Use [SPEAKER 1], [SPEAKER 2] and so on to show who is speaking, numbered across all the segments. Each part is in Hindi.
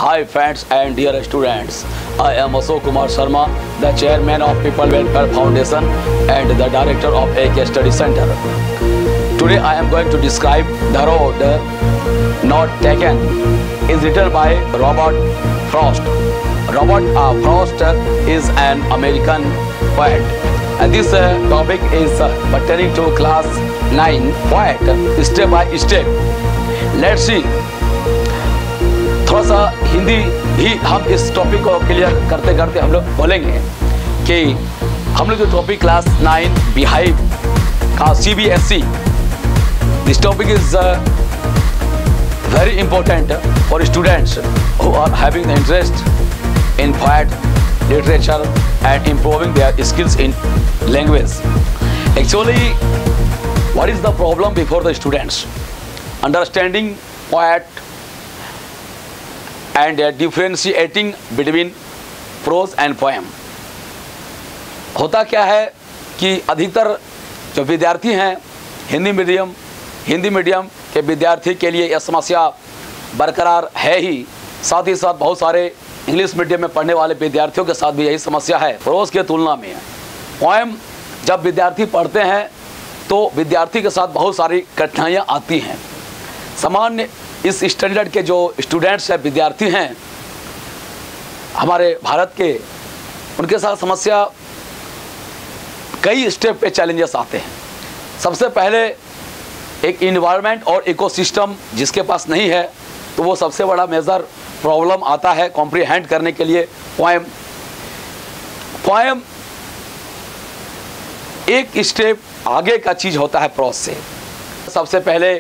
[SPEAKER 1] Hi friends and dear students, I am Ashok Kumar Sharma, the chairman of People Welfare Foundation and the director of AK Study Center. Today I am going to describe The Road Not Taken. Is written by Robert Frost. Robert Frost is an American poet. And this topic is pertaining to class 9 poet step by step. Let's see. थोड़ा सा हिंदी भी हम इस टॉपिक को क्लियर करते करते हम लोग बोलेंगे कि हम लोग जो टॉपिक क्लास 9 बिहाइव का CBSE, this topic is very important for students who are having the interest in poet literature and improving their skills in language. Actually what is the problem before the students? Understanding poet and differentiating between prose and poem. होता क्या है कि अधिकतर जो विद्यार्थी हैं हिंदी मीडियम के विद्यार्थी के लिए यह समस्या बरकरार है ही, साथ ही साथ बहुत सारे इंग्लिश मीडियम में पढ़ने वाले विद्यार्थियों के साथ भी यही समस्या है. प्रोज के तुलना में पोएम जब विद्यार्थी पढ़ते हैं तो विद्यार्थी के साथ बहुत सारी कठिनाइयाँ आती हैं. सामान्य इस स्टैंडर्ड के जो स्टूडेंट्स हैं, विद्यार्थी हैं हमारे भारत के, उनके साथ समस्या कई स्टेप पे चैलेंजेस आते हैं. सबसे पहले एक इन्वायरमेंट और इकोसिस्टम जिसके पास नहीं है तो वो सबसे बड़ा मेजर प्रॉब्लम आता है कॉम्प्रिहेंड करने के लिए. पोएम एक स्टेप आगे का चीज़ होता है प्रोज से. सबसे पहले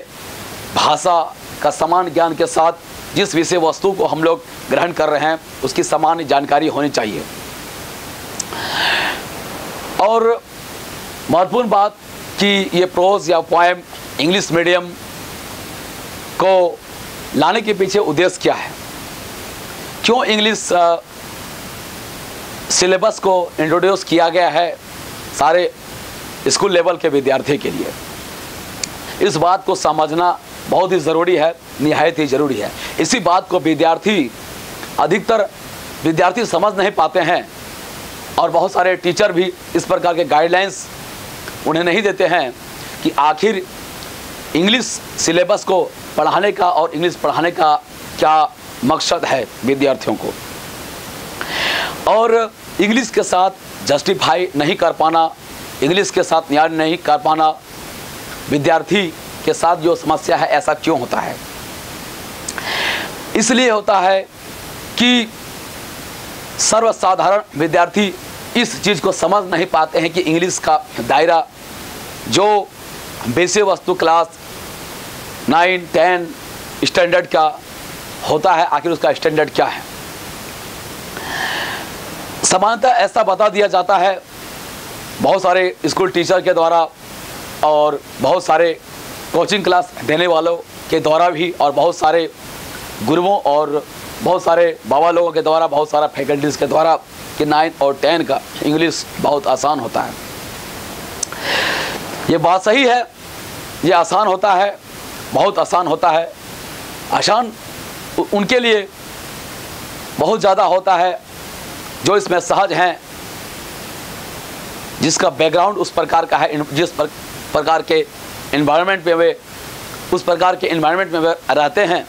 [SPEAKER 1] भाषा का समान ज्ञान के साथ जिस विषय वस्तु को हम लोग ग्रहण कर रहे हैं उसकी समान जानकारी होनी चाहिए. और महत्वपूर्ण बात कि ये प्रोज या पोएम इंग्लिश मीडियम को लाने के पीछे उद्देश्य क्या है, क्यों इंग्लिश सिलेबस को इंट्रोड्यूस किया गया है सारे स्कूल लेवल के विद्यार्थी के लिए. इस बात को समझना बहुत ही ज़रूरी है, निहायत ही ज़रूरी है. इसी बात को अधिकतर विद्यार्थी समझ नहीं पाते हैं और बहुत सारे टीचर भी इस प्रकार के गाइडलाइंस उन्हें नहीं देते हैं कि आखिर इंग्लिश सिलेबस को पढ़ाने का और इंग्लिश पढ़ाने का क्या मकसद है विद्यार्थियों को. और इंग्लिश के साथ जस्टिफाई नहीं कर पाना, इंग्लिश के साथ न्याय नहीं कर पाना, विद्यार्थी के साथ जो समस्या है ऐसा क्यों होता है? इसलिए होता है कि सर्वसाधारण विद्यार्थी इस चीज़ को समझ नहीं पाते हैं कि इंग्लिश का दायरा जो विषय वस्तु क्लास 9, 10 स्टैंडर्ड का होता है, आखिर उसका स्टैंडर्ड क्या है. सामान्यतः ऐसा बता दिया जाता है बहुत सारे स्कूल टीचर के द्वारा और बहुत सारे कोचिंग क्लास देने वालों के द्वारा भी और बहुत सारे गुरुओं और बहुत सारे बाबा लोगों के द्वारा, बहुत सारा फैकल्टीज़ के द्वारा कि 9 और 10 का इंग्लिश बहुत आसान होता है. ये बात सही है, ये आसान होता है, बहुत आसान होता है. आसान उनके लिए बहुत ज़्यादा होता है जो इसमें सहज हैं, जिसका बैकग्राउंड उस प्रकार का है, जिस प्रकार के इन्वायरमेंट में वे उस प्रकार के इन्वायरमेंट में वे रहते हैं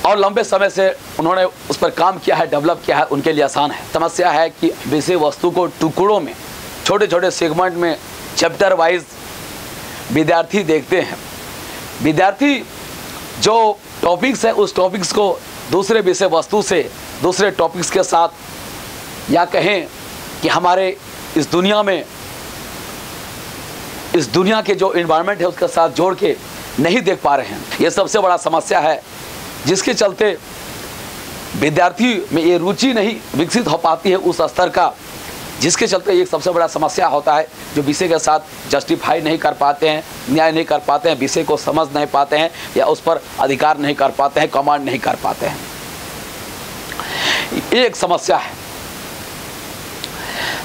[SPEAKER 1] और लंबे समय से उन्होंने उस पर काम किया है, डेवलप किया है, उनके लिए आसान है. समस्या है कि विषय वस्तु को टुकड़ों में, छोटे छोटे सेगमेंट में, चैप्टर वाइज विद्यार्थी देखते हैं. विद्यार्थी जो टॉपिक्स है उस टॉपिक्स को दूसरे विषय वस्तु से, दूसरे टॉपिक्स के साथ, या कहें कि हमारे इस दुनिया के जो इन्वायरमेंट है उसके साथ जोड़ के नहीं देख पा रहे हैं. ये सबसे बड़ा समस्या है जिसके चलते विद्यार्थी में ये रुचि नहीं विकसित हो पाती है उस स्तर का, जिसके चलते ये सबसे बड़ा समस्या होता है जो विषय के साथ जस्टिफाई नहीं कर पाते हैं, न्याय नहीं कर पाते हैं, विषय को समझ नहीं पाते हैं या उस पर अधिकार नहीं कर पाते हैं, कमांड नहीं कर पाते हैं. ये एक समस्या है.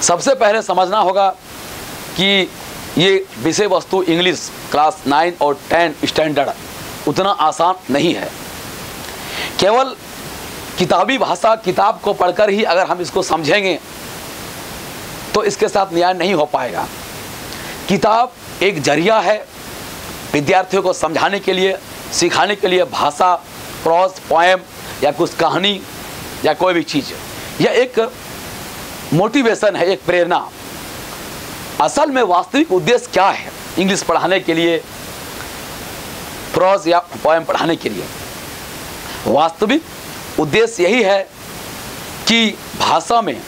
[SPEAKER 1] सबसे पहले समझना होगा कि ये विषय वस्तु इंग्लिश क्लास 9 और 10 स्टैंडर्ड उतना आसान नहीं है. केवल किताबी भाषा, किताब को पढ़कर ही अगर हम इसको समझेंगे तो इसके साथ न्याय नहीं हो पाएगा। किताब एक जरिया है विद्यार्थियों को समझाने के लिए, सिखाने के लिए। भाषा, प्रोज, पोएम या कुछ कहानी या कोई भी चीज़, यह एक मोटिवेशन है, एक प्रेरणा। असल में वास्तविक उद्देश्य क्या है इंग्लिश पढ़ाने के लिए, प्रोज या पोएम पढ़ाने के लिए? वास्तविक उद्देश्य यही है कि भाषा में,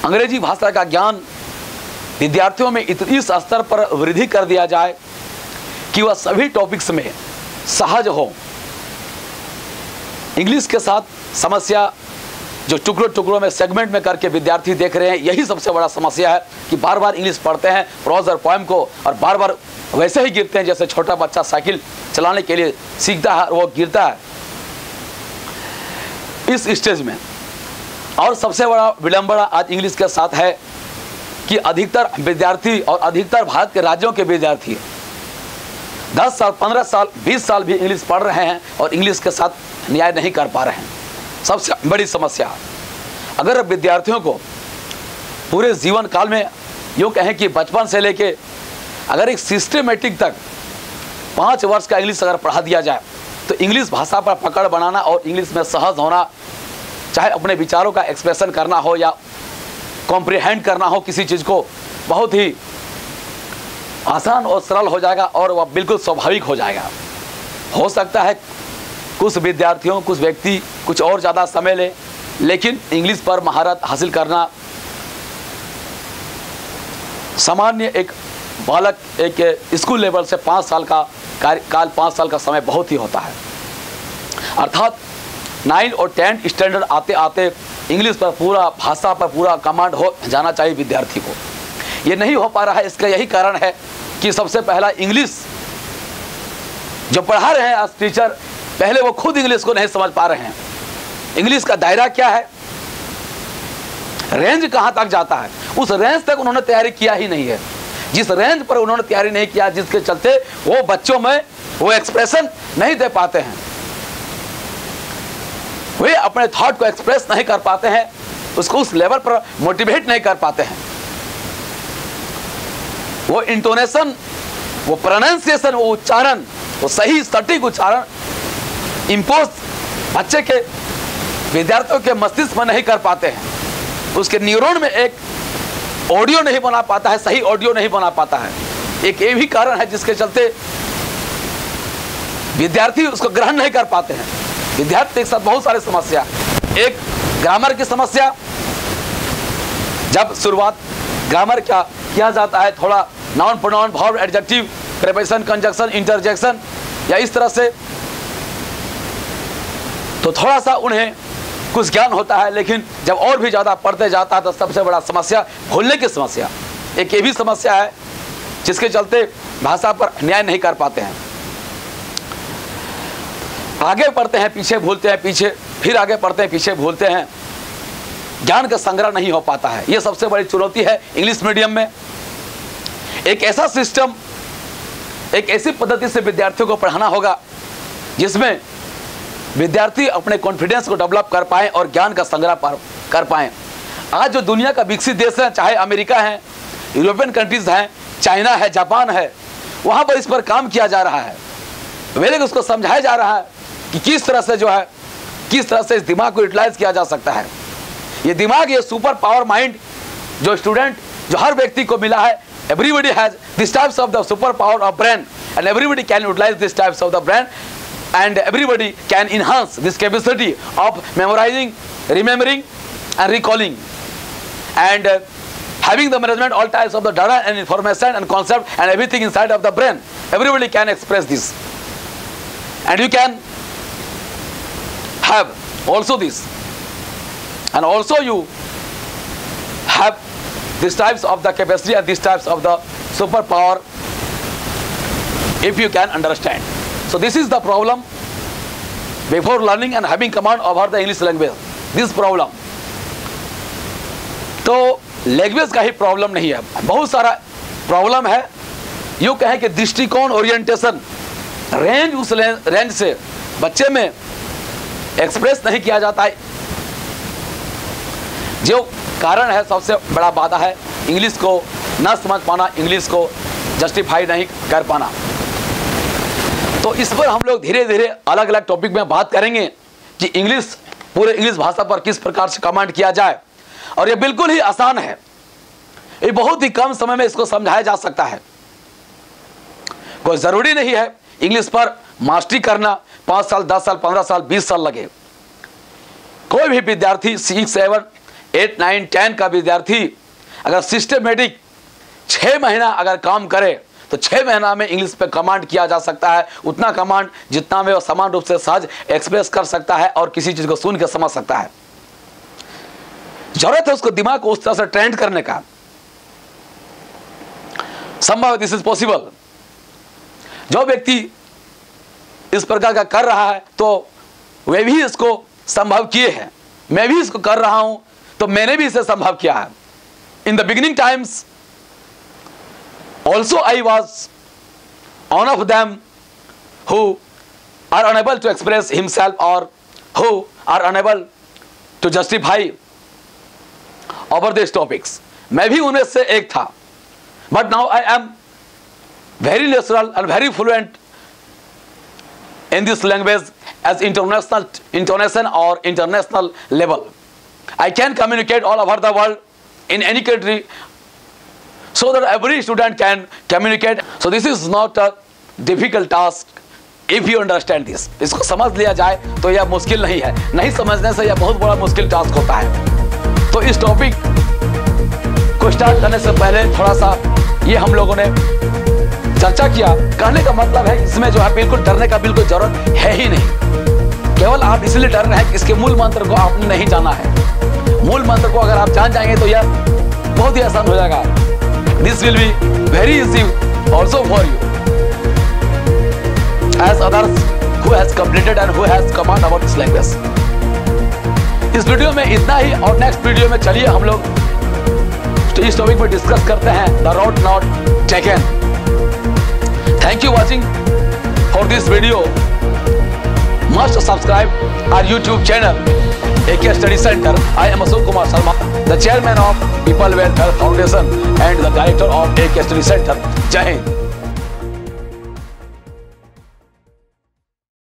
[SPEAKER 1] अंग्रेजी भाषा का ज्ञान विद्यार्थियों में इस स्तर पर वृद्धि कर दिया जाए कि वह सभी टॉपिक्स में सहज हो। इंग्लिश के साथ समस्या जो टुकड़ों टुकड़ों में, सेगमेंट में करके विद्यार्थी देख रहे हैं, यही सबसे बड़ा समस्या है कि बार बार इंग्लिश पढ़ते हैं प्रोज और पोएम को और बार बार वैसे ही गिरते हैं जैसे छोटा बच्चा साइकिल चलाने के लिए सीखता है और वो गिरता है इस स्टेज में। और सबसे बड़ा विडंबना आज इंग्लिश के साथ है कि अधिकतर विद्यार्थी और अधिकतर भारत के राज्यों के विद्यार्थी 10 साल, 15 साल, 20 साल भी इंग्लिश पढ़ रहे हैं और इंग्लिश के साथ न्याय नहीं कर पा रहे हैं। सबसे बड़ी समस्या, अगर विद्यार्थियों को पूरे जीवन काल में, यूँ कहें कि बचपन से लेके अगर एक सिस्टमेटिक तक 5 वर्ष का इंग्लिश अगर पढ़ा दिया जाए तो इंग्लिश भाषा पर पकड़ बनाना और इंग्लिश में सहज होना, चाहे अपने विचारों का एक्सप्रेशन करना हो या कॉम्प्रिहेंड करना हो किसी चीज़ को, बहुत ही आसान और सरल हो जाएगा और वह बिल्कुल स्वाभाविक हो जाएगा। हो सकता है कुछ विद्यार्थियों, कुछ व्यक्ति कुछ और ज़्यादा समय ले, लेकिन इंग्लिश पर महारत हासिल करना सामान्य एक बालक, एक स्कूल लेवल से 5 साल का कार्यकाल, 5 साल का समय बहुत ही होता है। अर्थात 9 और 10 स्टैंडर्ड आते आते इंग्लिश पर पूरा, भाषा पर पूरा कमांड हो जाना चाहिए विद्यार्थी को। ये नहीं हो पा रहा है। इसका यही कारण है कि सबसे पहला इंग्लिश जो पढ़ा रहे हैं आज टीचर, पहले वो खुद इंग्लिश को नहीं समझ पा रहे हैं। इंग्लिश का दायरा क्या है, रेंज कहाँ तक जाता है, उस रेंज तक उन्होंने तैयारी किया ही नहीं है। जिस रेंज पर उन्होंने तैयारी नहीं किया, जिसके चलते वो बच्चों में वो एक्सप्रेशन नहीं दे पाते हैं, वे अपने थॉट को एक्सप्रेस नहीं कर पाते हैं, उसको उस लेवल पर मोटिवेट नहीं कर पाते हैं। वो इंटोनेशन, वो प्रोनाउंसिएशन, वो उच्चारण, वो सही सटीक उच्चारण इम्पोज बच्चे के, विद्यार्थियों के मस्तिष्क में नहीं कर पाते हैं। उसके न्यूरॉन में एक ऑडियो नहीं बना पाता है, सही ऑडियो नहीं बना पाता है। एक ये भी कारण है जिसके चलते विद्यार्थी उसको ग्रहण नहीं कर पाते हैं। विद्यार्थी के साथ बहुत सारे समस्या, एक ग्रामर की समस्या। जब शुरुआत ग्रामर क्या किया जाता है, थोड़ा noun, pronoun, verb, adjective, preposition, conjunction, interjection या इस तरह से, तो थोड़ा सा उन्हें कुछ ज्ञान होता है। लेकिन जब और भी ज़्यादा पढ़ते जाता है तो सबसे बड़ा समस्या भूलने की समस्या, एक ये भी समस्या है जिसके चलते भाषा पर न्याय नहीं कर पाते हैं। आगे पढ़ते हैं, पीछे भूलते हैं, पीछे फिर आगे पढ़ते हैं, पीछे भूलते हैं, ज्ञान का संग्रह नहीं हो पाता है। ये सबसे बड़ी चुनौती है इंग्लिश मीडियम में। एक ऐसा सिस्टम, एक ऐसी पद्धति से विद्यार्थियों को पढ़ाना होगा जिसमें विद्यार्थी अपने कॉन्फिडेंस को डेवलप कर पाएं और ज्ञान का संग्रह कर पाएं। आज जो दुनिया का विकसित देश है, चाहे अमेरिका है, यूरोपियन कंट्रीज हैं, चाइना है, जापान है, वहाँ पर इस पर काम किया जा रहा है। पहले उसको समझाया जा रहा है कि किस तरह से जो है, किस तरह से इस दिमाग को यूटिलाइज किया जा सकता है। ये दिमाग, ये सुपर पावर माइंड जो स्टूडेंट, जो हर व्यक्ति को मिला है, everybody has these types of the super power of brain and everybody can utilize these types of the brain and everybody can enhance this capacity of memorizing, remembering and recalling and having the management all types of the data and information and concept and everything inside of the brain. Everybody can express this and you can have also this, and also you have these types of the capacity and these types of the superpower if you can understand. So this is the problem before learning and having command over the English language. This problem. तो लैंग्वेज का ही प्रॉब्लम नहीं है, बहुत सारा प्रॉब्लम है। यूँ कहें कि दृष्टिकोण, ओरिएंटेशन, रेंज, उस रेंज से बच्चे में एक्सप्रेस नहीं किया जाता है। जो कारण है, सबसे बड़ा बाधा है इंग्लिश को न समझ पाना, इंग्लिश को जस्टिफाई नहीं कर पाना। तो इस पर हम लोग धीरे धीरे अलग अलग टॉपिक में बात करेंगे कि इंग्लिश, पूरे इंग्लिश भाषा पर किस प्रकार से कमांड किया जाए। और ये बिल्कुल ही आसान है, ये बहुत ही कम समय में इसको समझाया जा सकता है। कोई ज़रूरी नहीं है इंग्लिश पर मास्टरी करना 5 साल, 10 साल, 15 साल, 20 साल लगे। कोई भी विद्यार्थी 6, 7, 8, 9, 10 का विद्यार्थी अगर सिस्टमेटिक 6 महीना अगर काम करे तो 6 महीना में इंग्लिश पे कमांड किया जा सकता है। उतना कमांड जितना में वो समान रूप से सहज एक्सप्रेस कर सकता है और किसी चीज़ को सुन के समझ सकता है। जरूरत है उसको दिमाग को उस तरह से ट्रेंड करने का। संभव, दिस इज पॉसिबल। जो व्यक्ति इस प्रकार का कर रहा है तो वे भी इसको संभव किए हैं। मैं भी इसको कर रहा हूं तो मैंने भी इसे संभव किया है। In the beginning times also I was one of them who are unable to express himself or who are unable to justify over these topics. मैं भी उनमें से एक था, but now I am very natural and very fluent in this language as international or international level. I can communicate all over the world in any country, so that every student can communicate. So this is not a difficult task if you understand this. इसको समझ लिया जाए तो यह मुश्किल नहीं है, नहीं समझने से यह बहुत बड़ा मुश्किल टास्क होता है। तो इस टॉपिक को स्टार्ट करने से पहले थोड़ा सा ये हम लोगों ने चर्चा किया। कहने का मतलब है इसमें जो है बिल्कुल डरने का बिल्कुल जरूरत है ही नहीं। केवल आप इसलिए डर रहे हैं कि इसके मूल मंत्र को आपने नहीं जाना है। मूल मंत्र को अगर आप जान जाएंगे तो यह बहुत ही आसान हो जाएगा। This will be very easy also for you as others who has completed and who has command about this language. इस वीडियो में इतना ही और नेक्स्ट वीडियो में चलिए हम लोग इस टॉपिक पर डिस्कस करते हैं the road not taken. Thank you watching for this video. Must subscribe our YouTube channel AK Study Center. I am Ashok Kumar Sharma, the chairman of People Welfare Foundation and the director of AK Study Center. Jai Hind.